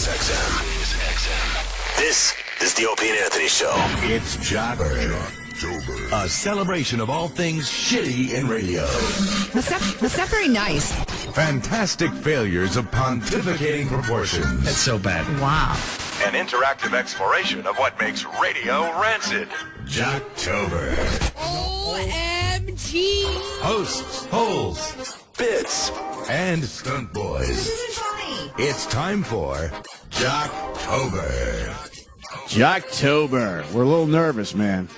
SiriusXM. This is the Opie and Anthony Show. It's Jocktober, a celebration of all things shitty in radio. That's not very nice. Fantastic failures of pontificating proportions. That's so bad. Wow. An interactive exploration of what makes radio rancid. Jocktober. OMG. Hosts, holes, bits, and stunt boys. This isn't funny. It's time for Jocktober. Jocktober. We're a little nervous, man.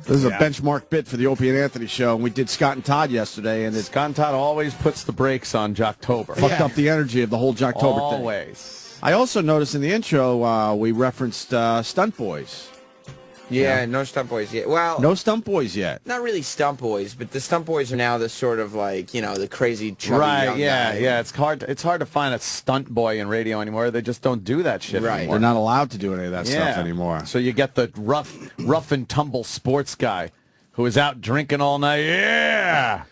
This is a benchmark bit for the Opie and Anthony Show, and we did Scott and Todd yesterday, and Scott and Todd always puts the brakes on Jocktober. fucked up the energy of the whole Jocktober thing. Always. I also noticed in the intro we referenced Stunt Boys. Yeah, no Stunt Boys yet. Well, No Stunt Boys yet. not really Stunt Boys, but the Stunt Boys are now the sort of like, the crazy chubby Right, young yeah, guy. yeah. It's hard to find a stunt boy in radio anymore. They just don't do that shit Right. anymore. They're not allowed to do any of that stuff anymore. So you get the rough and tumble sports guy who is out drinking all night. Yeah.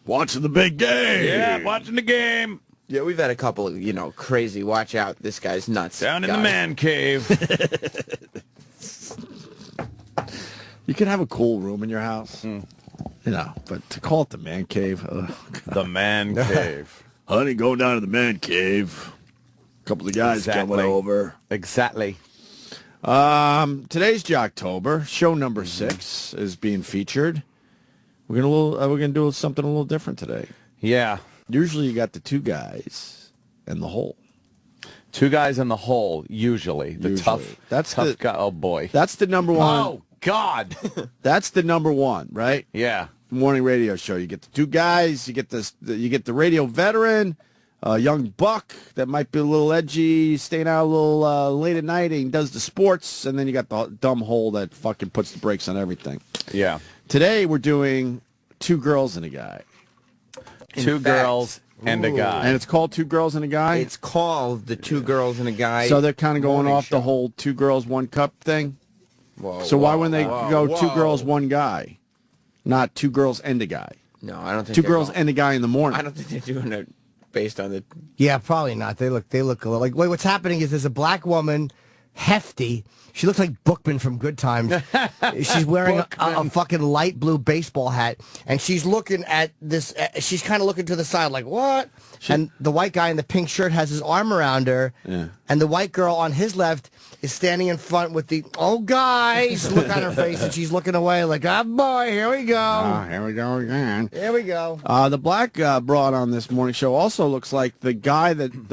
Watching the big game. Yeah, watching the game. Yeah, we've had a couple of, crazy, watch out, this guy's nuts. Down in the guys. man cave. You can have a cool room in your house, but to call it the man cave. The man cave. Honey, go down to the man cave. A couple of guys Exactly. coming over. Exactly. Today's Jocktober, show number 6 is being featured. We're gonna do something a little different today. Yeah. Usually you got the two guys and the hole. Two guys in the hole, usually. The Usually. tough guy. Oh, boy. That's the number one. Oh, God. That's the number one, right? Yeah. Morning radio show. You get the two guys. You get the radio veteran, a young buck that might be a little edgy, staying out a little late at night, and does the sports. And then you got the dumb hole that fucking puts the brakes on everything. Yeah. Today we're doing two girls and a guy. Two girls and a guy. And it's called Two Girls and a Guy? It's called The Two Girls and a Guy. So they're kind of going Morning off Show. the whole two girls, one cup thing? Whoa, So why whoa, wouldn't they whoa, go whoa. two girls, one guy? Not two girls and a guy. No, I don't think Two they're girls going- and a guy in the morning. I don't think they're doing it based on the... Yeah, probably not. They look a little like. Wait, what's happening is there's a black woman, hefty. She looks like Bookman from Good Times. She's wearing a fucking light blue baseball hat, and she's looking at this. She's kind of looking to the side, like what? And the white guy in the pink shirt has his arm around her, and the white girl on his left is standing in front with the guys look on her face, and she's looking away, like boy, here we go, Here we go again. here we go. The black broad on this morning show also looks like the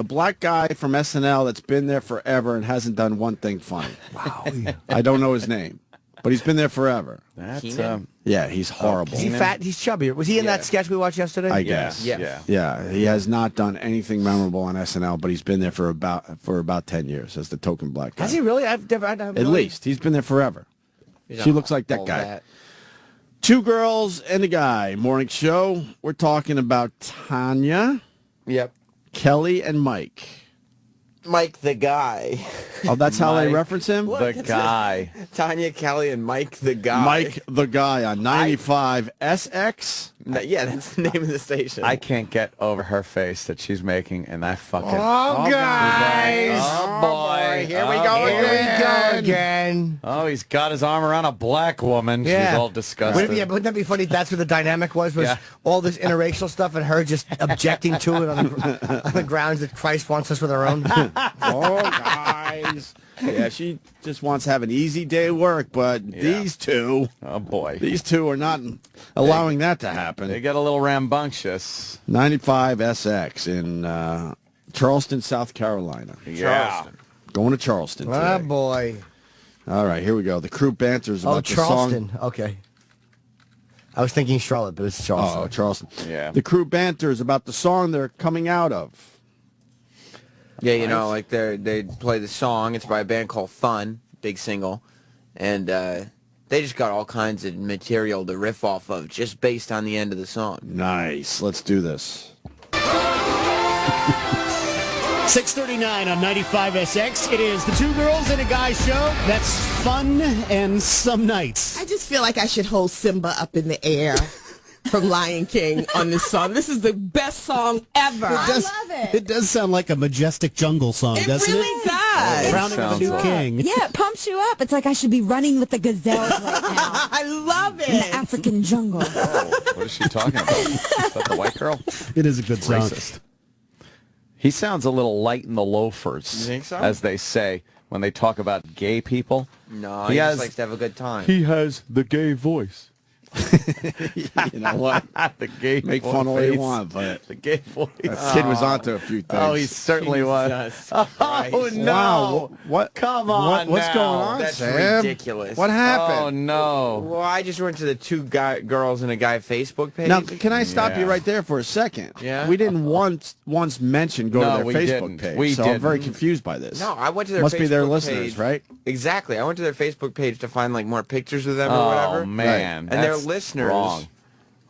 black guy from SNL that's been there forever and hasn't done one thing funny. Wow. I don't know his name, but he's been there forever. That's, Keenan? Yeah, he's horrible. Is he fat? He's chubby. Was he in that sketch we watched yesterday? I guess. Yeah. Yeah, he has not done anything memorable on SNL, but he's been there for about 10 years as the token black guy. Has he really? I've never. At least he's been there forever. He's She not looks like that all guy. that. Two girls and a guy. Morning show. We're talking about Tanya, Yep. Kelly, and Mike. Mike the guy. Oh, that's how they Mike. reference him? the guy. Tanya, Kelly, and Mike the guy. Mike the guy on 95 SX. Yeah, that's the name of the station. I can't get over her face that she's making in that fucking... Oh, guys! Oh, boy. Here we go again. again. Oh, he's got his arm around a black woman. Yeah. She's all disgusted. Wouldn't that be funny? That's where the dynamic was Yeah. all this interracial stuff and her just objecting to it on the grounds that Christ wants us with our own. Oh, guys. Yeah, she just wants to have an easy day at work, but these two Oh, boy. are not allowing that to happen. They get a little rambunctious. 95 SX in Charleston, South Carolina. Yeah. Going to Charleston today. Oh, boy. All right, here we go. The crew banters about the Charleston. song. Okay. I was thinking Charlotte, but it's Charleston. Oh, Charleston. Yeah. The crew banters about the song they're coming out of. Yeah, like they play the song. It's by a band called Fun, big single, and they just got all kinds of material to riff off of just based on the end of the song. Nice. Let's do this. 6:39 on 95 SX. It is the Two Girls and a Guy show. That's fun and some nights. I just feel like I should hold Simba up in the air. from Lion King on this song. This is the best song ever. I love it. It does sound like a majestic jungle song, It doesn't really it? does. Crowning of a new king. Yeah, it pumps you up. It's like I should be running with the gazelles right now I love in the it. African jungle. What is she talking about? Is that the white girl? It is a good song. Racist. He sounds a little light in the loafers, You think so? as they say when they talk about gay people. No, He he has- just likes to have a good time. He has the gay voice. You know what? The gay Make voice. fun of what you want, but The gay voice. that kid was onto a few things. Oh, he certainly was. Jesus Oh, Christ. no. Wow. What? Come on What's now. going on, That's Sam? ridiculous. What Oh, happened? no. Well, I just went to the two girls and a guy Facebook page. Now, can I stop Yeah. you right there for a second? Yeah? We didn't once mention go No, to their we Facebook didn't. page. We so I'm very didn't. confused by this. No, I went to their Must Facebook be their page. listeners, right? Exactly. I went to their Facebook page to find like more pictures of them or Oh, whatever. man. And their That's listeners, wrong.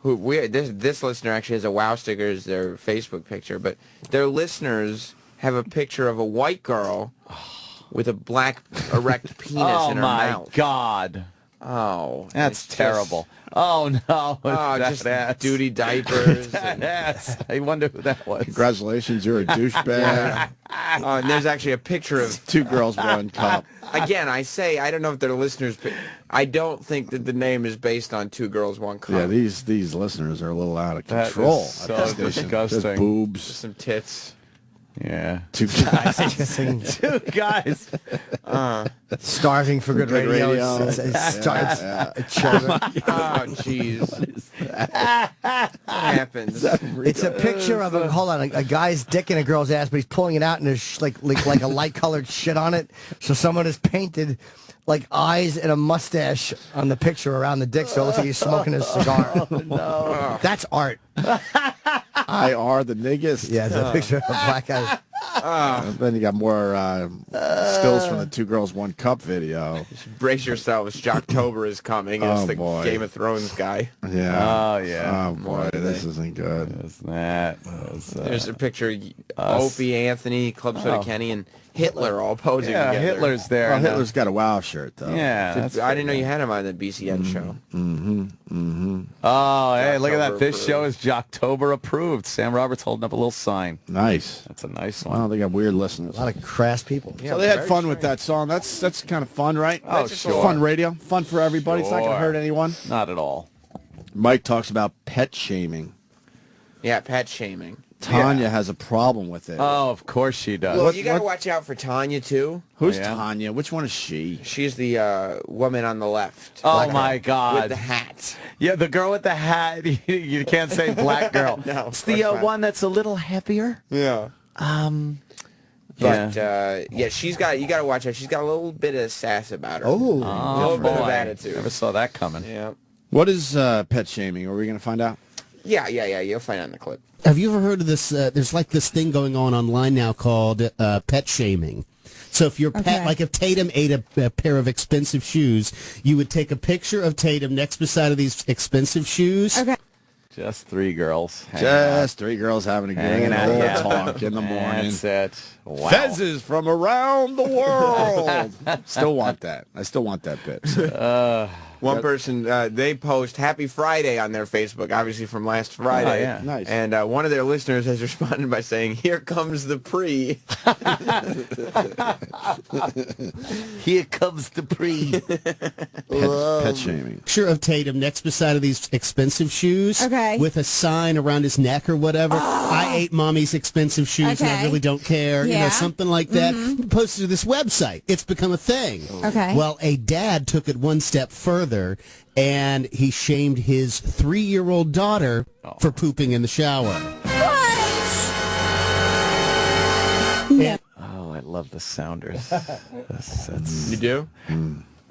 this listener actually has a wow sticker as their Facebook picture, but their listeners have a picture of a white girl with a black erect penis Oh, in her my mouth. God. Oh, That's it's just- terrible. Oh, no. Oh, That just ass. duty diapers. and, Yes. I wonder who that was. Congratulations, you're a douchebag. and there's actually a picture of. Two girls, one cup. Again, I don't know if they're listeners, but I don't think that the name is based on Two Girls, One Cup. Yeah, these listeners are a little out of That control. is at so this station. disgusting. There's boobs. Some tits. Yeah. Two guys. Two guys. Starving for good radio. radio. It's children. Oh, jeez. What happens? It's a picture of a guy's dick in a girl's ass, but he's pulling it out and there's like a light colored shit on it. So someone has painted like eyes and a mustache on the picture around the dick, so it looks like he's smoking a cigar. No, that's art. IR, the niggas. Yeah, it's a picture of a black guy. Then you got more stills from the Two Girls, One Cup video. Brace yourselves. Jocktober is coming. It's Oh, the boy. Game of Thrones guy. Yeah. Oh, yeah. Oh, boy, this isn't good. There's a picture of Opie, Anthony, Club Soda Kenny, and Hitler all posing Yeah, together. Hitler's there. Well, now. Hitler's got a WoW shirt, though. Yeah. that's I good, didn't know man. you had him on the BCN show. Oh, hey, look at that. Jocktober This show is Jocktober approved. Sam Roberts holding up a little sign. Nice. That's a nice one. Wow, they got weird listeners. A lot of crass people. Yeah, So they had very fun with strange. that song. That's kind of fun, right? Oh, That's just sure. Fun radio. Fun for everybody. It's not going to Sure. hurt anyone. Not at all. Mike talks about pet shaming. Yeah, pet shaming. Tanya has a problem with it. Oh, of course she does. Well, you got to watch out for Tanya, too. Who's yeah? Tanya? Which one is she? She's the woman on the left. Oh, Black my girl God. With the hat. Yeah, the girl with the hat. You can't say black girl. No, it's of the course not. one that's a little heavier. Yeah. Yeah. But, you got to watch out. She's got a little bit of sass about her. Oh, a little bit of boy. attitude. Never saw that coming. Yeah. What is pet shaming? Are we going to find out? Yeah. You'll find it in the clip. Have you ever heard of this? There's like this thing going on online now called pet shaming. So if your pet, Okay. like if Tatum ate a pair of expensive shoes, you would take a picture of Tatum next beside of these expensive shoes. Okay. Just three girls. hanging out. Just three girls having a good Hanging out, old yeah. talk in the morning. That's it. Wow. Fezzes from around the world. Still want that. I still want that bit. One person, they post Happy Friday on their Facebook, obviously from last Friday. Oh, yeah. Nice. And one of their listeners has responded by saying, "Here comes the pre." Here comes the pre. Pet shaming. Picture of Tatum next beside of these expensive shoes. Okay. With a sign around his neck or whatever. I ate mommy's expensive shoes and I Okay. really don't care. You know, Yeah. something like that. Posted to this website. It's become a thing. Okay. Well, a dad took it one step further and he shamed his 3-year-old daughter for pooping in the shower. Oh, I love the Sounders. That's You do?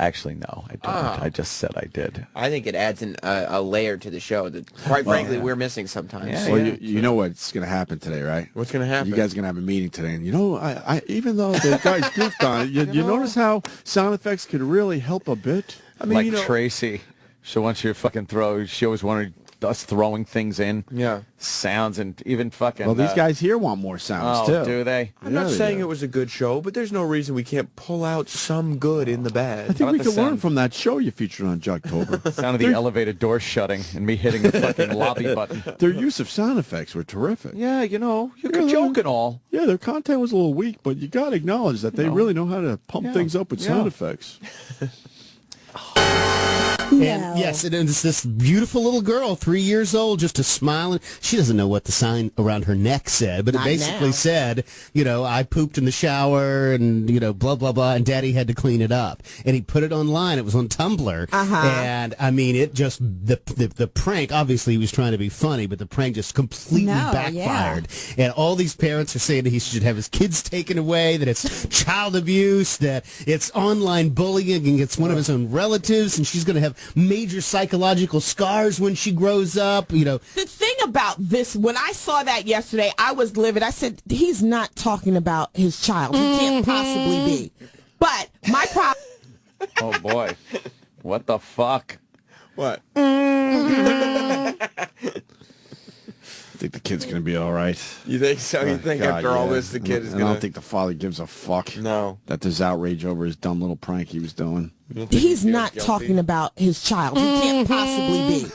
actually, no, I don't. I just said I did. I think it adds a layer to the show that, quite frankly, we're missing sometimes. Yeah, Well, you know what's going to happen today, right? What's going to happen? You guys are going to have a meeting today. And, I even though the guys goofed on it, you notice how sound effects could really help a bit? I mean, Like Tracy. So once you fucking throw, she always wanted us throwing things in. Yeah. Sounds and even fucking... Well, these guys here want more sounds, too. Do they? I'm not saying it was a good show, but there's no reason we can't pull out some good in the bad. I think we can learn from that show you featured on Jocktober. Sound of the elevator door shutting and me hitting the fucking lobby button. Their use of sound effects were terrific. Yeah, you could joke and all. Yeah, their content was a little weak, but you got to acknowledge that they really know how to pump things up with sound effects. And yes, and it's this beautiful little girl, 3 years old, just a smiling. She doesn't know what the sign around her neck said, but it basically said, I pooped in the shower and, blah, blah, blah, and Daddy had to clean it up. And he put it online. It was on Tumblr. And, I mean, it just, the prank, obviously he was trying to be funny, but the prank just completely backfired. Yeah. And all these parents are saying that he should have his kids taken away, that it's child abuse, that it's online bullying, and it's one of his own relatives, and she's going to have major psychological scars when she grows up. The thing about this, when I saw that yesterday, I was livid. I said, he's not talking about his child. He can't possibly be. But my problem... Oh, boy. What the fuck? What? I think the kid's going to be all right. You think so? You think after all this, the kid is going to... I don't think the father gives a fuck. No. That there's outrage over his dumb little prank he was doing. He's not talking about his child. He can't possibly be.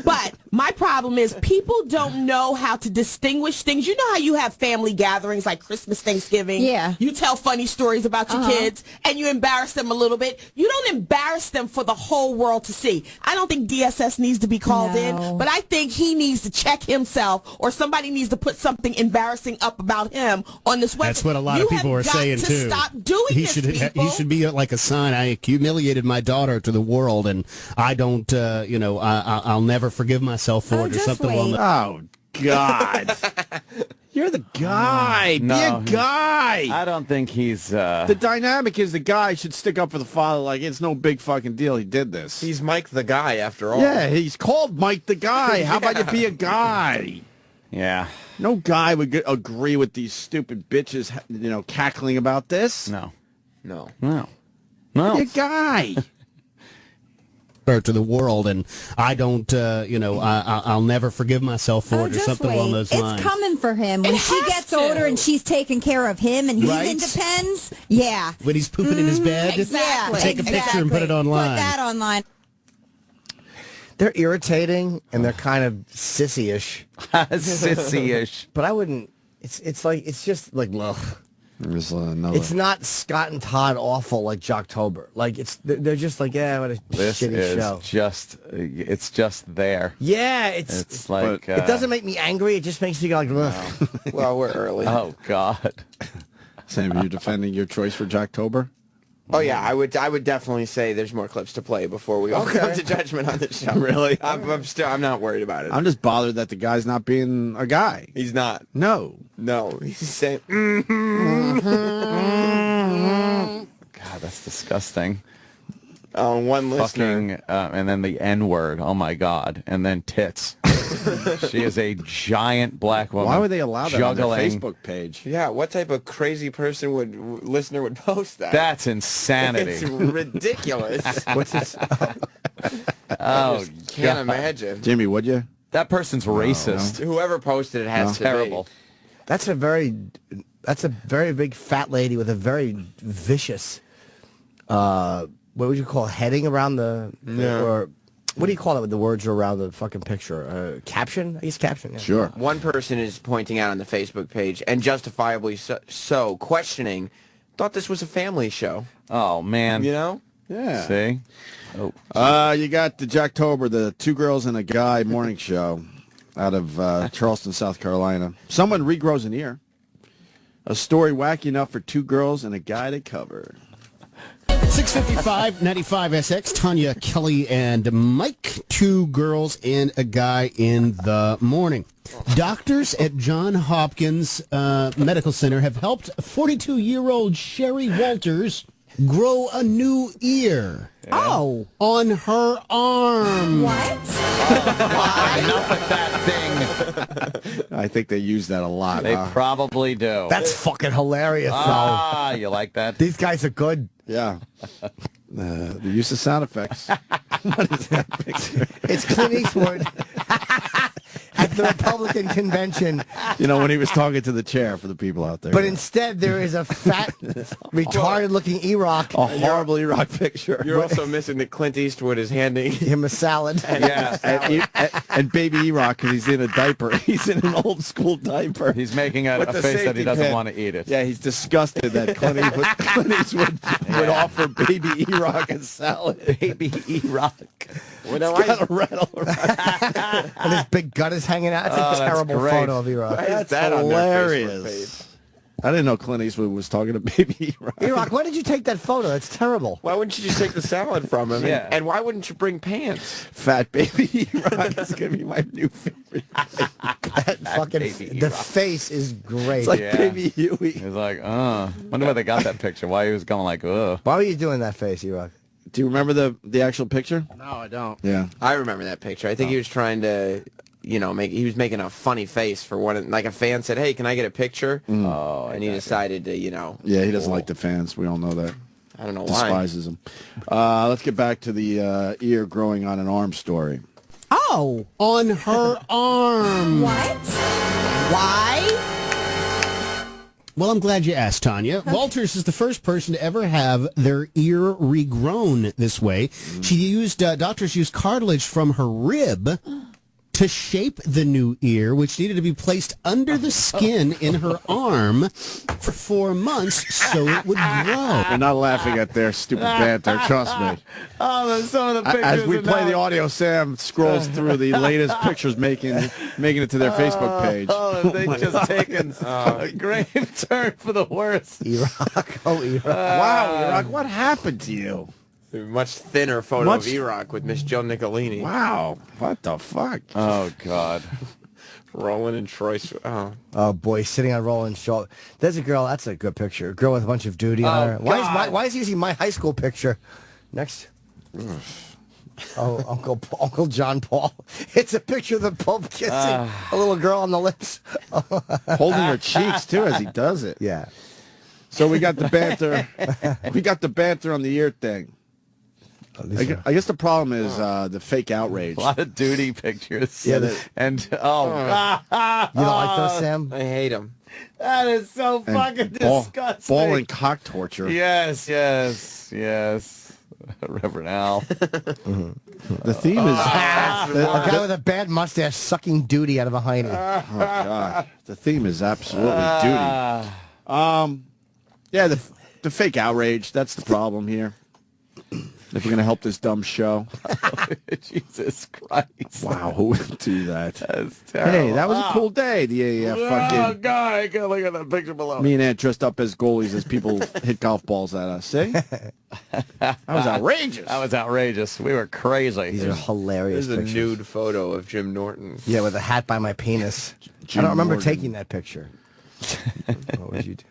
But my problem is people don't know how to distinguish things. You know how you have family gatherings like Christmas, Thanksgiving? Yeah. You tell funny stories about your kids and you embarrass them a little bit. You don't embarrass them for the whole world to see. I don't think DSS needs to be called in, but I think he needs to check himself or somebody needs to put something embarrassing up about him on this website. That's what a lot of people are saying, too. Stop doing this, people. He should be like a sign. I humiliated my daughter to the world, and I don't, I'll never forgive myself for it or something along that. Oh, God. You're the guy. No, be a guy. I don't think he's... The dynamic is the guy should stick up for the father like it's no big fucking deal he did this. He's Mike the guy, after all. Yeah, he's called Mike the guy. How about you be a guy? Yeah. No guy would agree with these stupid bitches, cackling about this. No. No. Be a guy. To the world, and I don't, I'll never forgive myself for it or something along those lines. It's coming for him. When she gets older and she's taking care of him and he's independent, when he's pooping in his bed, take a picture and put it online. Put that online. They're irritating and they're kind of sissy-ish. Sissy-ish. But I wouldn't. It's just like ugh. There's another. It's not Scott and Todd awful like Jocktober. Like they're just like, yeah, what a shitty show. It's just there. Yeah, it's like it doesn't make me angry. It just makes me go like, ugh. Well, we're early. Oh God. Sam, are you defending your choice for Jocktober? Oh yeah, I would definitely say there's more clips to play before we all come to judgment on this show. Really? I'm not worried about it. I'm just bothered that the guy's not being a guy. He's not. No. He's saying. God, that's disgusting. One listener. Fucking, and then the N-word. Oh my God. And then tits. She is a giant black woman. Why would they allow that juggling. on their Facebook page? Yeah, what type of crazy listener would post that? That's insanity. It's ridiculous. What's this? Oh, Can't imagine. Jimmy, would you? That person's racist. Whoever posted it has to Terrible. be. That's a very big fat lady with a very vicious, what would you call it, heading around the, or what do you call it when the words are around the fucking picture? Caption? I guess caption. Yeah. Sure. One person is pointing out on the Facebook page, and justifiably so, questioning, thought this was a family show. Oh, man. Yeah. See? Oh. You got the Jocktober, the Two Girls and a Guy morning show out of Charleston, South Carolina. Someone regrows an ear. A story wacky enough for two girls and a guy to cover. 6:55, 95 SX, Tanya, Kelly, and Mike. Two girls and a guy in the morning. Doctors at Johns Hopkins Medical Center have helped 42-year-old Sherry Walters grow a new ear. Oh. On her arm. What? Enough with that thing. I think they use that a lot. They probably do. That's fucking hilarious, though. Ah, you like that? These guys are good. Yeah. The use of sound effects. What is that picture? It's Clint Eastwood at the Republican convention. You know, when he was talking to the chair for the people out there. But instead, there is a fat, retarded-looking E-Rock. A horrible E-Rock picture. You're also missing that Clint Eastwood is handing him a salad. And baby E-Rock, because he's in a diaper. He's in an old school diaper. He's making a face that he doesn't want to eat it. Yeah, he's disgusted that Clint Eastwood would offer baby E-Rock a salad. Baby E-Rock. He's got a rattle around. And his big gut is hanging out. It's a terrible photo of E-Rock. That's hilarious. I didn't know Clint Eastwood was talking to baby E-Rock. E-Rock, why did you take that photo? That's terrible. Why wouldn't you just take the salad from him? Yeah. And why wouldn't you bring pants? Fat baby E-Rock is going to be my new favorite. That fucking, the face is great. It's like baby Huey. He's like, wonder where they got that picture. Why he was going like, Why were you doing that face, E-Rock? Do you remember the actual picture? No, I don't. Yeah. I remember that picture. I think he was trying to, he was making a funny face for one. Like a fan said, "Hey, can I get a picture?" And he decided to, Yeah, he doesn't like the fans. We all know that. I don't know why. Despises them. Let's get back to the ear growing on an arm story. Oh. On her arm. What? Why? Well, I'm glad you asked, Tanya. Walters is the first person to ever have their ear regrown this way. Doctors used cartilage from her rib to shape the new ear, which needed to be placed under the skin in her arm for 4 months so it would grow. We're not laughing at their stupid banter, trust me. there's some of the pictures. As we play the audio, Sam scrolls through the latest pictures making it to their Facebook page. They've just taken a grave turn for the worse. E-Rock. Oh, E-Rock. Wow, E-Rock, what happened to you? A much thinner photo of E-Rock with Miss Joe Nicolini. Wow, what the fuck? Oh, God. Roland and Troy. Oh, boy, sitting on Roland's shoulder. There's a girl. That's a good picture. A girl with a bunch of duty on her. Why is he using my high school picture? Next. Oh, Uncle John Paul. It's a picture of the Pope kissing a little girl on the lips. Holding her cheeks, too, as he does it. Yeah. So we got the banter. We got the banter on the ear thing. I guess the problem is the fake outrage. A lot of duty pictures. Yeah, You you don't like those, Sam? I hate him. That is so fucking disgusting. Ball and cock torture. Yes. Reverend Al. The theme is a guy with a bad mustache sucking duty out of a hiney. oh god. The theme is absolutely duty. Yeah, the fake outrage. That's the problem here. If we're gonna help this dumb show. Jesus Christ. Wow, who would do that? That's terrible. Hey, that was a cool day. The Oh, God, I can't look at that picture below. me and Aunt dressed up as goalies as people hit golf balls at us. See? That was outrageous. That was outrageous. We were crazy. These are hilarious There's a pictures. nude photo of Jim Norton. Yeah, with a hat by my penis. Jim I don't remember Morgan. taking that picture. What would you do?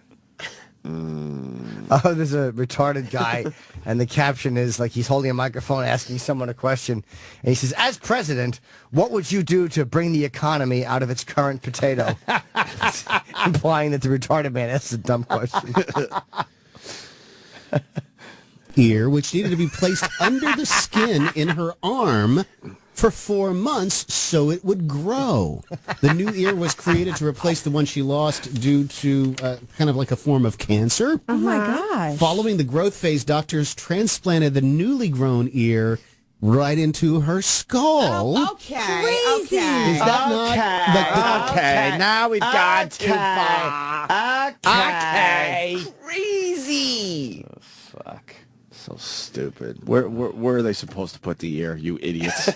Oh, there's a retarded guy, and the caption is like he's holding a microphone asking someone a question, and he says, "As president, what would you do to bring the economy out of its current potato?" Implying that the retarded man asked a dumb question. Ear, which needed to be placed under the skin in her arm for 4 months so it would grow. The new ear was created to replace the one she lost due to kind of like a form of cancer. Oh, my gosh. Following the growth phase, doctors transplanted the newly grown ear right into her skull. Okay. Crazy. Okay. Is that not like Okay, now we've gone too far. Okay. Crazy. Fuck. So stupid. Where are they supposed to put the ear, you idiots?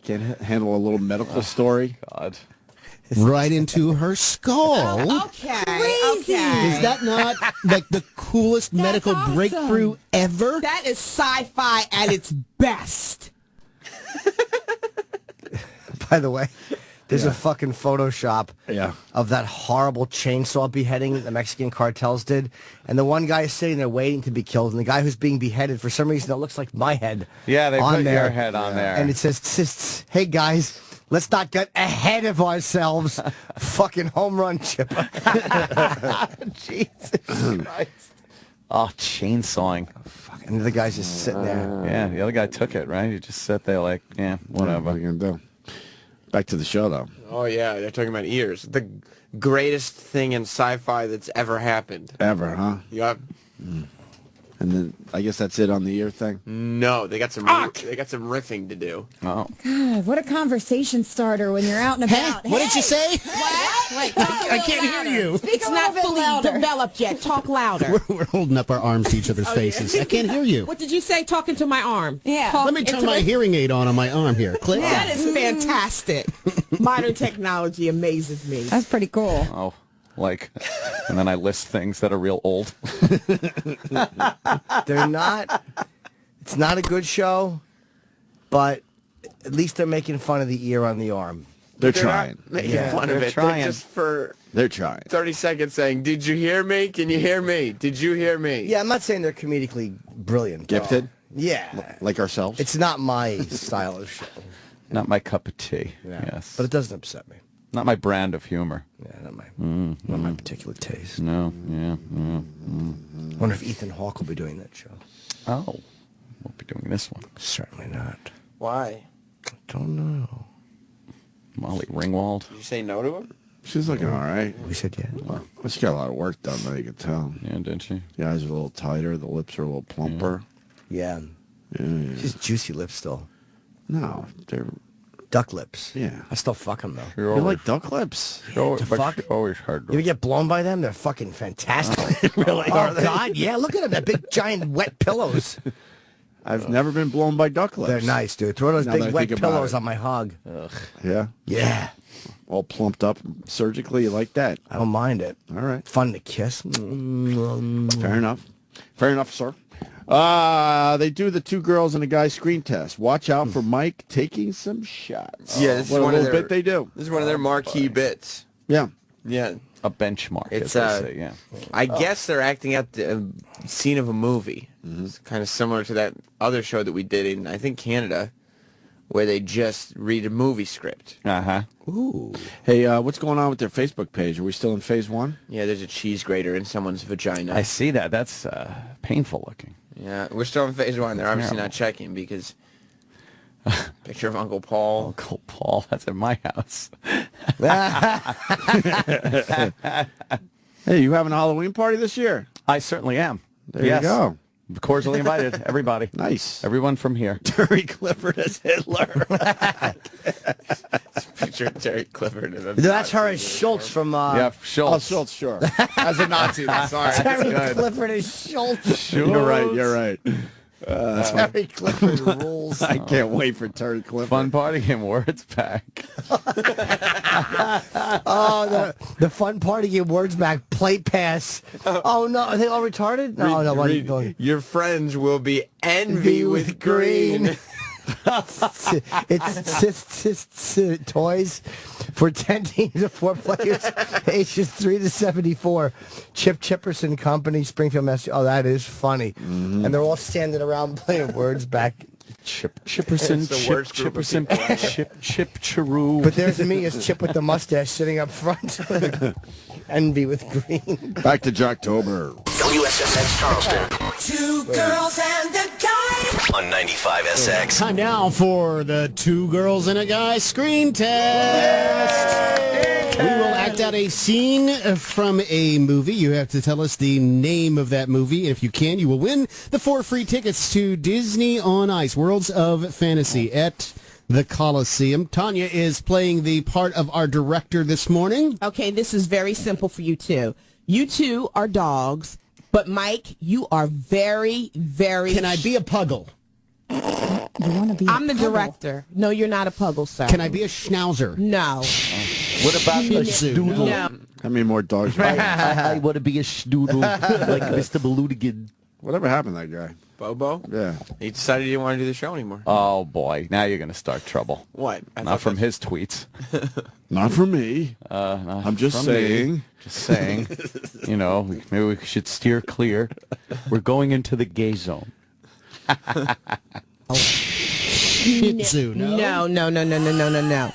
Can't handle a little medical story? God. right into her skull? Okay. Crazy. Okay. Is that not like the coolest medical awesome. breakthrough ever? That is sci-fi at its best. By the way, there's a fucking Photoshop of that horrible chainsaw beheading that the Mexican cartels did. And the one guy is sitting there waiting to be killed. And the guy who's being beheaded, for some reason, it looks like my head. Yeah, they on put there. your head on there. And it says, hey, guys, let's not get ahead of ourselves. Fucking home run chipper. Jesus Christ. Oh, chainsawing. And the guy's just sitting there. Yeah, the other guy took it, right? He just sat there like, yeah, whatever. What are you going to do? Back to the show, though. Oh, yeah, they're talking about ears. The greatest thing in sci-fi that's ever happened. Ever, huh? Yep. And then I guess that's it on the ear thing? No, they got some riffing to do. Oh. God, what a conversation starter when you're out and about. What did you say? Wait, I can't hear you. It's not fully developed yet. Talk louder. We're holding up our arms to each other's faces. I can't hear you. What did you say? Talking to my arm. Yeah. Talk Let me turn into my it. hearing aid on my arm here. Click. That is fantastic. Modern technology amazes me. That's pretty cool. Oh, like, and then I list things that are real old. They're not. It's not a good show, but at least they're making fun of the ear on the arm. They're trying. Making Yeah, fun they're of it. trying. They're just for They're trying. 30 seconds saying, did you hear me? Can you hear me? Did you hear me? Yeah, I'm not saying they're comedically brilliant. though. Gifted? Yeah. Like ourselves? It's not my style of show. Not my cup of tea. Yeah. Yes. But it doesn't upset me. Not my brand of humor. Yeah, not my particular taste. No, yeah. I wonder if Ethan Hawke will be doing that show. Oh, we'll be doing this one. Certainly not. Why? Don't know. Molly Ringwald. Did you say no to him? She's looking all right. We said yeah. Well, she got a lot of work done, though, you can tell. Yeah, didn't she? The eyes are a little tighter. The lips are a little plumper. Yeah. Yeah. She's juicy lips still. No, they're... Duck lips. Yeah. I still fuck them, though. You're You like duck lips? always, to but fuck? she always heard. You ever get blown by them? They're fucking fantastic. Really? Oh, God, yeah. Look at them. They're big, giant, wet pillows. I've never been blown by duck lips. They're nice, dude. Throw those Now that big, I wet think about pillows it. on my hog. Yeah? Yeah. All plumped up surgically. You like that? I don't mind it. All right. Fun to kiss. Fair enough. Fair enough, sir. They do the 2 girls and a guy screen test. Watch out for Mike taking some shots. Yeah, this is what one a of little their bit they do. This is one of their marquee bits. Yeah. Yeah. a benchmark, It's as they say, yeah. I guess they're acting out the scene of a movie. It's kind of similar to that other show that we did in, I think, Canada, where they just read a movie script. Uh-huh. Ooh. Hey, what's going on with their Facebook page? Are we still in phase 1? Yeah, there's a cheese grater in someone's vagina. I see that. That's painful looking. Yeah, we're still in phase 1. They're obviously terrible. not checking because picture of Uncle Paul. Uncle Paul, that's at my house. Hey, you having a Halloween party this year? I certainly am. There Yes. you go. Cordially invited, everybody. Nice. Everyone from here. Terry Clifford as Hitler. Picture of Terry Clifford. In a That's her Nazi as Schultz from... Yeah, Oh, Schultz. Schultz, sure. As a Nazi. Sorry. Terry That's good. Clifford as Schultz. You're right. You're right. Terry Clifford rules. I can't wait for Terry Clifford. Fun party and words back. Oh, the fun party get words back. Play pass. Oh, no. Are they all retarded? No, no. Why are you going? Your friends will be envy with green. It's toys for 10 teams of 4 players, ages 3 to 74. Chip Chipperson Company, Springfield, Massachusetts. Oh, that is funny. And they're all standing around playing words back. Chipperson, It's the Chip, worst group of Chipperson, people ever. Chip, Chiroo. But there's me as Chip with the mustache sitting up front. Envy with green. Back to Jocktober. WSSX Charleston 2 girls and a guy. on 95 SX. Time now for the 2 girls and a guy screen test. We will act out a scene from a movie. You have to tell us the name of that movie. If you can, you will win the 4 free tickets to Disney on Ice, Worlds of Fantasy at the Coliseum. Tanya is playing the part of our director this morning. Okay, this is very simple for you two. You two are dogs, but Mike, you are very, very... Can I be a puggle? You want to be? I'm the director. No, you're not a puggle, sir. Can I be a schnauzer? No. What about Shih a Tzu, doodle? No. How many more dogs? I want to be a schnoodle like Mr. Balootigan. Whatever happened to that guy? Bobo? Yeah. He decided he didn't want to do the show anymore. Oh, boy. Now you're going to start trouble. What? I Not thought from that's- his tweets. Not for me. Not I'm just from saying. me. Just saying. You know, maybe we should steer clear. We're going into the gay zone. Shih Tzu, no? No.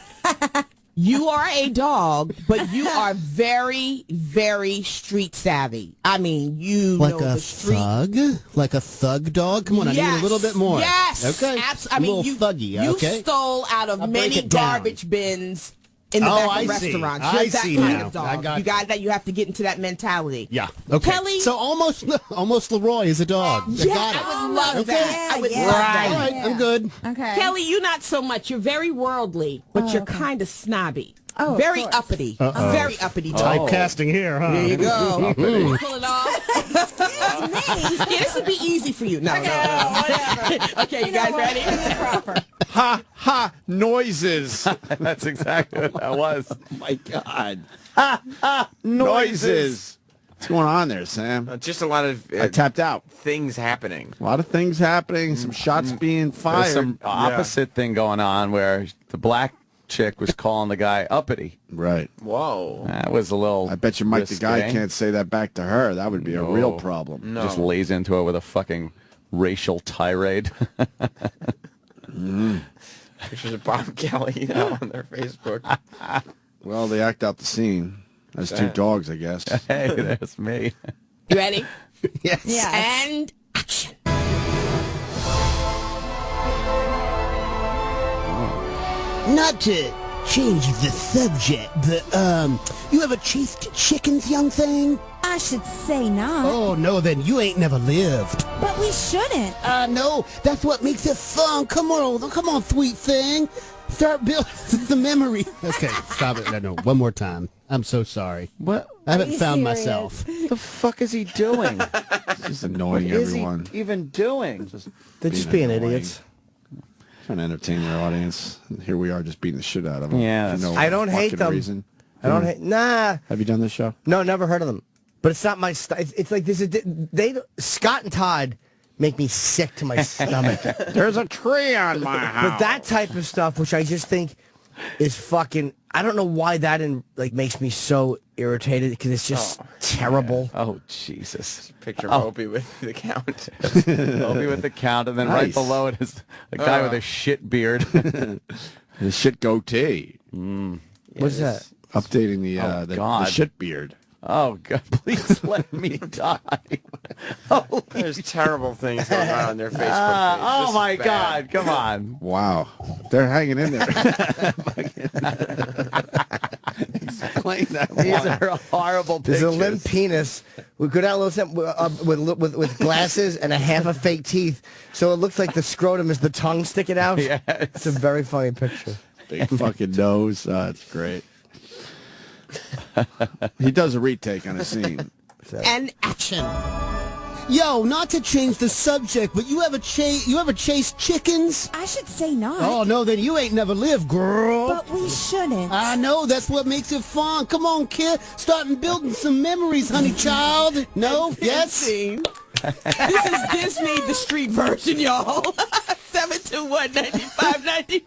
You are a dog, but you are very, very street savvy. I mean, you Like know a the street. thug? Like a thug dog? Come on, I need a little bit more. Yes. Okay. I mean, a little thuggy, you okay? stole out of I'll break many it down. garbage bins in the Oh, back I of see. restaurants. I You're that see kind now. of dog. I got you got that. You have to get into that mentality. Yeah. Okay. Kelly? So almost Leroy is a dog. I Yeah, got it. I would love Okay. that. I would Yeah, love that. All right, I'm good. Okay. Kelly, you not so much. You're very worldly, but you're kind of snobby. Oh, of very course. uppity. Very uppity dog. Typecasting here, huh? There you go. Pull it off. Yeah, this would be easy for you. No, whatever. Okay, you guys ready? Ha ha noises. That's exactly what that was. Oh my God. Ha ha noises. What's going on there, Sam? Just a lot of I tapped out. things happening. A lot of things happening. Some shots being fired. There's some opposite thing going on where the black chick was calling the guy uppity. Right. Whoa. That was a little. I bet you Mike the guy risque. can't say that back to her. That would be a real problem. Just lays into it with a fucking racial tirade. Pictures of Bob Kelly on their Facebook. Well, they act out the scene. There's two dogs, I guess. Hey, there's me. You ready? Yes. Yeah. And action. Not to change the subject, but, you ever chased chickens, young thing? I should say not. Oh, no, then you ain't never lived. But we shouldn't. No, that's what makes it fun. Come on, sweet thing. Start building the memory. Okay, stop it. No, one more time. I'm so sorry. What? I haven't you found serious? myself. The fuck is he doing? Just annoying What is everyone. he even doing? They're just being annoying. idiots. Trying to entertain their audience. And here we are just beating the shit out of them. Yeah, For no I don't hate fucking them. Reason. I don't hate. Nah. Have you done this show? No, never heard of them. But it's not my style. It's like this. They Scott and Todd make me sick to my stomach. There's a tree on my house. But that type of stuff, which I just think is fucking. I don't know why that makes me so irritated because it's just terrible. Oh, Jesus. Picture of Opie with the count. Opie with the count, and then right Nice. below it is a guy with a shit beard. The shit goatee. What's that? Updating the God. shit beard. Oh, God, please let me die. Holy There's terrible things going on their Facebook page. oh, This my is bad. God. Come on. Wow. They're hanging in there. Explain that. These one. are horrible There's pictures. a limp penis with good with glasses and a half of fake teeth, so it looks like the scrotum is the tongue sticking out. Yes. It's a very funny picture. Big fucking nose. It's great. He does a retake on a scene. And action. Yo, not to change the subject, but you ever chased chickens? I should say not. Oh, no, then you ain't never lived, girl. But we shouldn't. I know, that's what makes it fun. Come on, kid. Starting building some memories, honey child. No? Yes? Scene. This is Disney, the street version, y'all. 721-9590.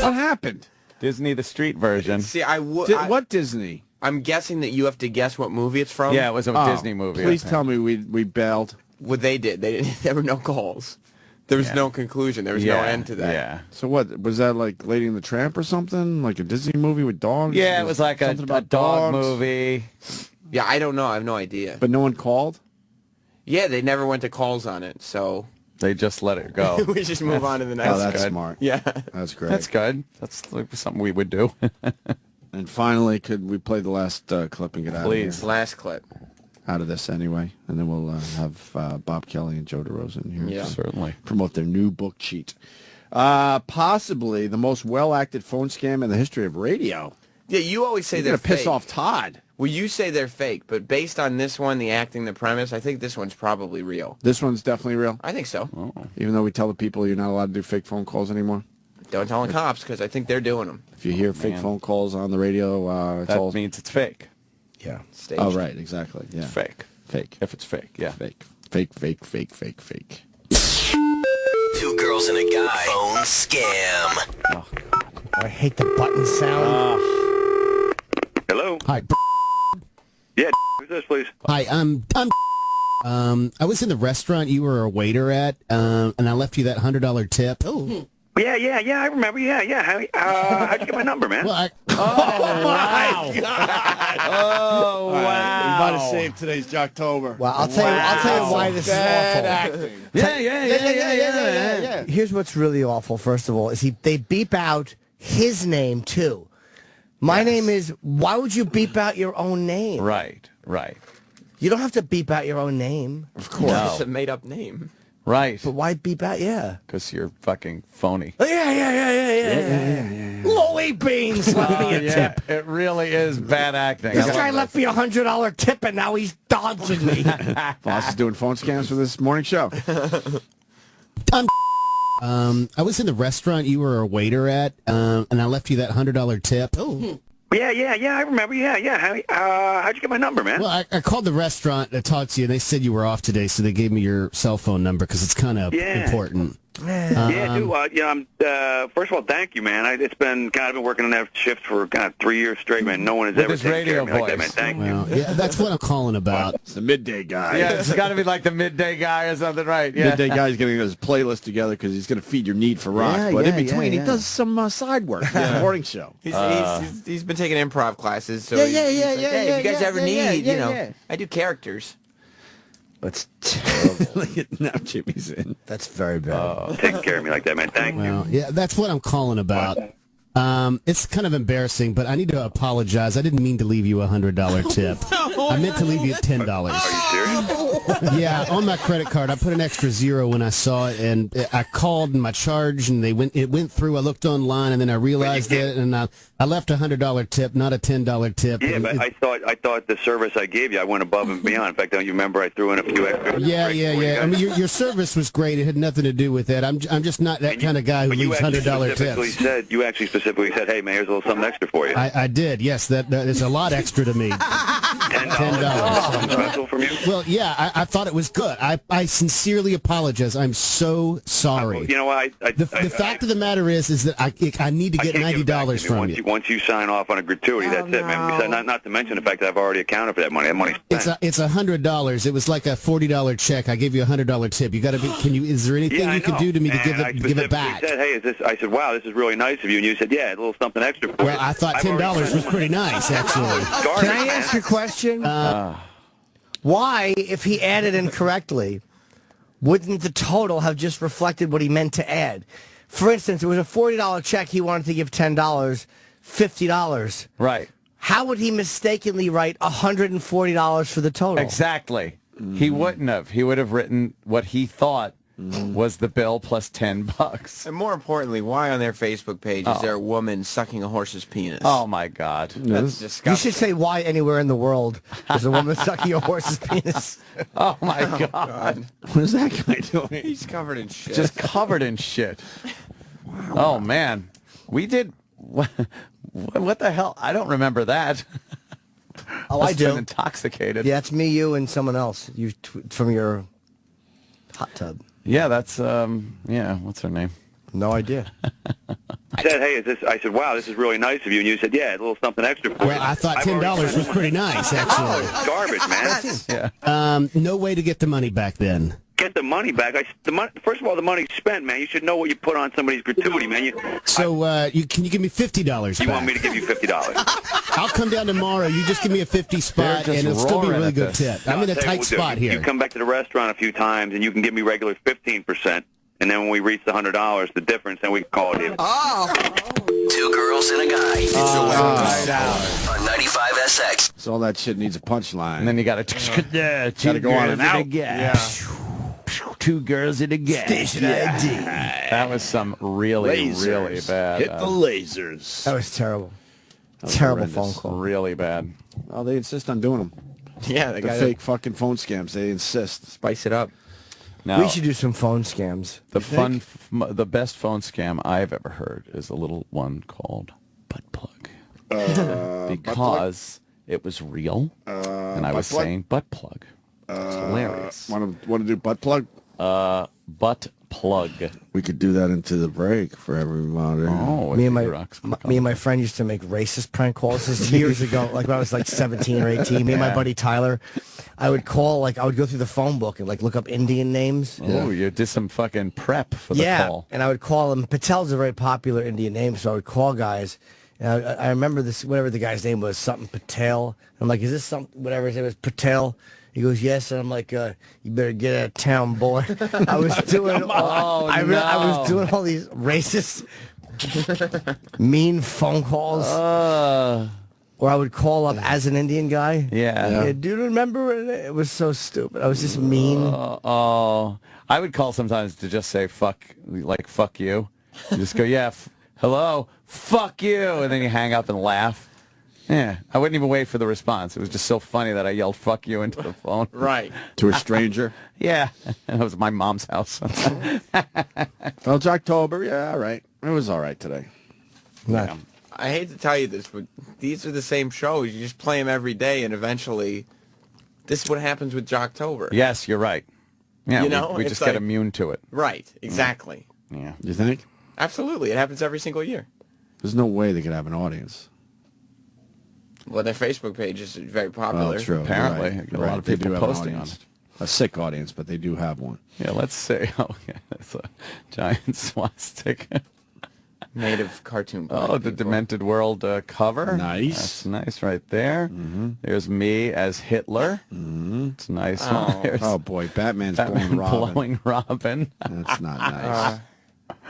What happened? Disney, the street version. See, I would. What Disney? I'm guessing that you have to guess what movie it's from. Yeah, it was a Oh, Disney movie. Please I think. tell me we bailed. What they did. They didn't. There were no calls. There was no conclusion. There was no end to that. Yeah. So what was that, like Lady and the Tramp or something? Like a Disney movie with dogs? Yeah, it was like a Something about dog dogs? movie. Yeah, I don't know. I have no idea. But no one called. Yeah, they never went to calls on it, so They just let it go. we just move on to the next. Oh, that's good. smart. Yeah. That's great. That's good. That's like something we would do. And finally, could we play the last clip and get out Please. of here? Last clip. Out of this anyway, and then we'll have Bob Kelly and Joe DeRosa in here. Yeah. to Certainly. promote their new book, Cheat. Possibly the most well-acted phone scam in the history of radio. Yeah, you always say You're they're gonna piss fake. off Todd. Well, you say they're fake, but based on this one, the acting, the premise, I think this one's probably real. This one's definitely real. I think so. Even though we tell the people you're not allowed to do fake phone calls anymore. Don't tell the cops because I think they're doing them. If you hear fake phone calls on the radio, it's That all means it's fake. Yeah. Staged. Oh, right, exactly. Yeah, Fake. fake, If it's fake, yeah. fake, fake, fake, fake, fake, fake. Two girls and a guy. Phone scam. I hate the button sound. Hello. Hi. Yeah, who's this, please? Hi, I was in the restaurant you were a waiter at, and I left you that $100 tip. Yeah, I remember. Yeah. How'd you get my number, man? Well, Wow. Oh, All right, wow. we might have saved today's Jocktober. Well, I'll tell you why this is Bad awful. acting. Yeah. Here's what's really awful. First of all, is they beep out his name too. My name is. Why would you beep out your own name? Right. You don't have to beep out your own name. Of course. It's a made-up name. Right. But why beep out? Yeah. Because you're fucking phony. Yeah. Lolly beans. Left me a tip. It really is bad acting. This guy left me $100 tip, and now he's dodging me. Boss is doing phone scams for this morning show. I was in the restaurant you were a waiter at, and I left you that $100 tip. Oh. Yeah, I remember. Yeah. How'd you get my number, man? Well, I called the restaurant to talk to you, and they said you were off today, so they gave me your cell phone number because it's kind of important. Yeah, dude. First of all, thank you, man. I've been working on that shift for 3 years straight, man. No one has With ever his taken care of me radio like that, man. voice. Thank Well, you. yeah, that's what I'm calling about. It's the midday guy. Yeah, it's got to be like the midday guy or something, right? Yeah. Midday guy's getting his playlist together because he's going to feed your need for rock. But in between, he does some side work for the morning show. He's been taking improv classes, so Yeah, he's yeah, like, yeah, hey, yeah, if you guys yeah, ever yeah, need, yeah. I do characters. That's terrible. Look at now Jimmy's in. That's very bad. Taking care of me like that, man. Thank you. Well, yeah, that's what I'm calling about. It's kind of embarrassing, but I need to apologize. I didn't mean to leave you a $100 tip. I meant to leave you $10. Are you serious? Yeah, on my credit card, I put an extra zero when I saw it, and I called my charge, and it went through. I looked online, and then I realized it, and I left a $100 tip, not a $10 tip. Yeah, but I thought the service I gave you, I went above and beyond. In fact, don't you remember I threw in a few extra? Yeah. I mean, your service was great. It had nothing to do with that. I'm just not that kind of guy who leaves $100 tips. You actually specifically said, hey, man, here's a little something extra for you. I did, yes. That is a lot extra to me. $10. Something special from you? Well, yeah, I thought it was good. I sincerely apologize. I'm so sorry. You know what? The fact of the matter is that I need to get $90 from you. Once you sign off on a gratuity, that's it, man. Besides, not to mention the fact that I've already accounted for that money. That money's spent. It's $100. It was like a $40 check. I gave you a $100 tip. You got to be. Is there anything you can do to me to give it back? I said, wow, this is really nice of you, and you said, yeah, a little something extra for you. Well, I thought $10 was pretty nice, actually. Garbage, Can I ask man. a question? Why, if he added incorrectly, wouldn't the total have just reflected what he meant to add? For instance, it was a $40 check. He wanted to give $10, $50. Right. How would he mistakenly write $140 for the total? Exactly. He wouldn't have. He would have written what he thought was the bill plus $10. And more importantly, why on their Facebook page is there a woman sucking a horse's penis? Oh my God. That's disgusting. You should say why anywhere in the world there's a woman sucking a horse's penis. Oh my God. What is that guy doing? He's covered in shit. Just covered in shit. Wow. Oh man. We did what the hell? I don't remember that. Oh, I do. Been intoxicated. Yeah, it's me, you, and someone else. You from your hot tub. Yeah, that's what's her name? No idea. I said, hey, I said, wow, this is really nice of you, and you said, yeah, a little something extra for you. Well, I thought $10 was pretty nice, actually. It's garbage, man. No way to get the money back then. Get the money back. First of all, the money's spent, man. You should know what you put on somebody's gratuity, man. So can you give me $50 back? You want me to give you $50? I'll come down tomorrow. You just give me a 50 spot, and it'll still be a really good tip. I'm in a tight spot here. You come back to the restaurant a few times, and you can give me regular 15%. And then when we reach the $100, the difference, then we can call it even. Oh. Two girls and a guy. It's a web on 95 SX. So all that shit needs a punchline. And then you got to gotta go on and out. Yeah. Two girls in a gas. Station ID. That was some really bad. Hit the lasers. That was terrible. Terrible phone horrendous. call. Really bad. Oh, they insist on doing them. Yeah, they The got fake fucking phone scams. They insist. spice it up. Now, We should do some phone scams. the best phone scam I've ever heard is a little one called butt plug. Because it was real, and I was butt plug? saying butt plug. It's hilarious. Want to do butt plug? butt plug. We could do that into the break for everybody. Oh, me and my friend used to make racist prank calls. This is years ago, like when I was like 17 or 18. Me and my buddy Tyler, I would call, I would go through the phone book and look up Indian names. Oh, you did some fucking prep for the call. And I would call him. Patel's a very popular Indian name, so I would call guys. And I remember this, whatever the guy's name was, something Patel. I'm like, is this something, whatever his name was, Patel? He goes, yes. And I'm like, you better get out of town, boy. I was doing I was doing all these racist, mean phone calls. Or I would call up as an Indian guy. Yeah. Do you remember? It was so stupid. I was just mean. I would call sometimes to just say fuck you. You just go, yeah, hello, fuck you. And then you hang up and laugh. Yeah, I wouldn't even wait for the response. It was just so funny that I yelled "fuck you" into the phone. Right. To a stranger? Yeah, and it was my mom's house. Well, Jocktober, yeah, all right. It was all right today. Yeah. I hate to tell you this, but these are the same shows. You just play them every day, and eventually, this is what happens with Jocktober. Yes, you're right. Yeah, You know, we it's just get immune to it. Right, exactly. Yeah. You think? Absolutely. It happens every single year. There's no way they could have an audience. Well, their Facebook page is very popular. Oh, true. Apparently. Right. A lot of They people do have an posting on audience. it. A sick audience, but they do have one. Yeah, let's say, it's a giant swastika. Made of cartoon. Oh, the Demented World cover. Nice. That's nice right there. There's me as Hitler. It's a nice one. There's Oh, boy. Batman's blowing Robin. blowing Robin. That's not nice.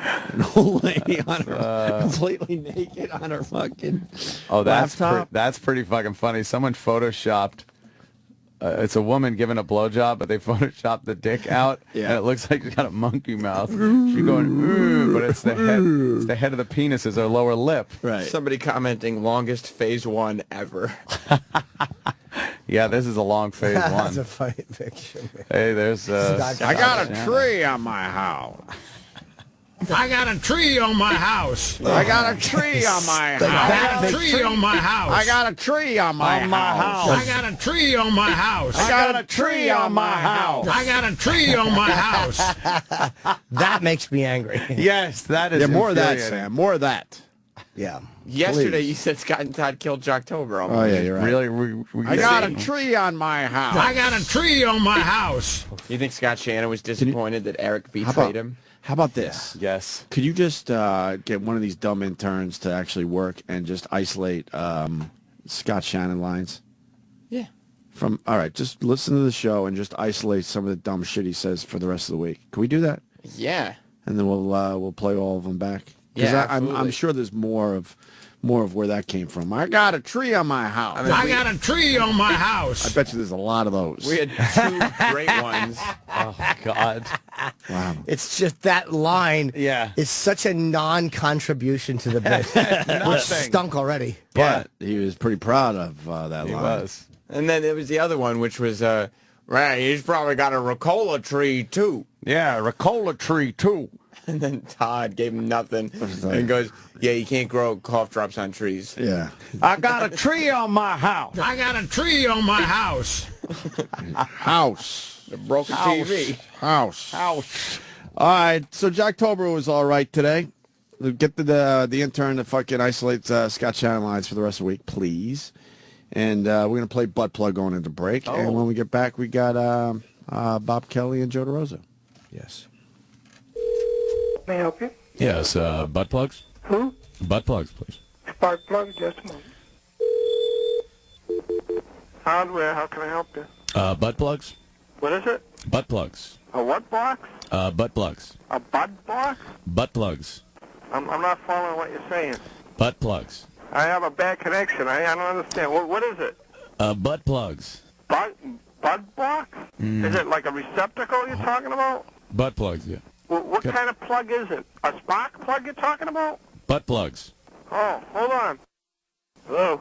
An old lady on her, completely naked on her fucking laptop. That's pretty fucking funny. Someone photoshopped. It's a woman giving a blowjob, but they photoshopped the dick out, and it looks like she's got a monkey mouth. She's going, but it's the head. It's the head of the penis is her lower lip. Right. Somebody commenting, longest phase one ever. Yeah, this is a long phase one. That's a funny picture. Man. Hey, there's. I got a tree on my house. I got a tree on my house. I got a tree on my house. I got a tree on my house. I got a tree on my house. I got a tree on my house. I got a tree on my house. I got a tree on my house. That makes me angry. Yes, that is. Yeah, more of that, infuriating. Sam. More of that. Yeah. Yesterday Please. you said Scott and Todd killed Jocktober. Oh, yeah, you're right. Really? I got a tree on my house. I got a tree on my house. You think Scott Shannon was disappointed that Eric betrayed him? How about this? Yes. Could you just get one of these dumb interns to actually work and just isolate Scott Shannon lines? Yeah. All right, just listen to the show and just isolate some of the dumb shit he says for the rest of the week. Can we do that? Yeah. And then we'll play all of them back. Yeah, I'm absolutely. sure there's more of where that came from. I got a tree on my house. I got a tree on my house. I bet you there's a lot of those. We had two great ones. Oh God. Wow. It's just that line. Yeah. Is such a non-contribution to the bit, which stunk already. But he was pretty proud of that He line. was. And then there was the other one, which was, right, he's probably got a Ricola tree, too. Yeah, Ricola tree too. And then Todd gave him nothing and goes, yeah, you can't grow cough drops on trees. Yeah. I got a tree on my house. I got a tree on my house. House. The broken TV. House. Ouch. All right, so Jocktober was all right today. Get the intern to fucking isolate Scott Shannon lines for the rest of the week, please. And we're going to play Butt Plug going into break. Oh. And when we get back, we got Bob Kelly and Joe DeRosa. Yes. May I help you? Yes, butt plugs? Who? Butt plugs, please. Spark plug, just a moment. Hardware, how can I help you? Butt plugs? What is it? Butt plugs. A what box? Butt plugs. A bud box? Butt plugs. I'm not following what you're saying. Butt plugs. I have a bad connection. I don't understand. What is it? Butt plugs. Bud box? Is it like a receptacle you're talking about? Butt plugs, yeah. What kind of plug is it? A spark plug you're talking about? Butt plugs. Oh, hold on. Hello?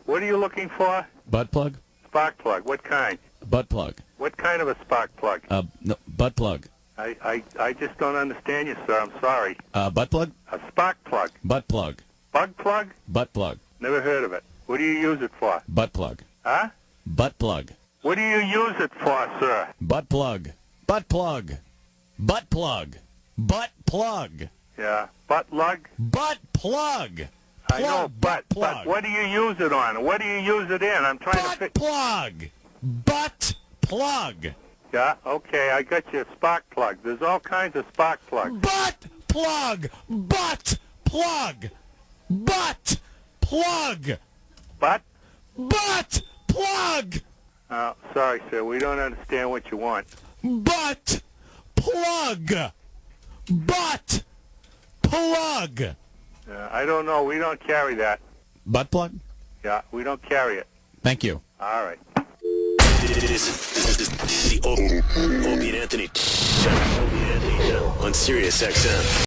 What are you looking for? Butt plug? Spark plug. What kind? Butt plug. What kind of a spark plug? No, butt plug. I just don't understand you, sir. I'm sorry. Butt plug? A spark plug. Butt plug. Bug plug? Butt plug. Never heard of it. What do you use it for? Butt plug. Huh? Butt plug. What do you use it for, sir? Butt plug. Butt plug. Butt plug. Butt plug. Yeah. Butt lug? Butt plug. I know, but what do you use it on? What do you use it in? I'm trying to Butt plug. Butt plug. Yeah, okay, I got you a spark plug. There's all kinds of spark plugs. Butt plug. Butt plug. Butt plug. Butt? Butt plug. Sorry, sir, we don't understand what you want. Butt plug. Butt plug. I don't know. We don't carry that. Butt plug? Yeah, we don't carry it. Thank you. All right. This is the Opie and Anthony Show on Sirius XM.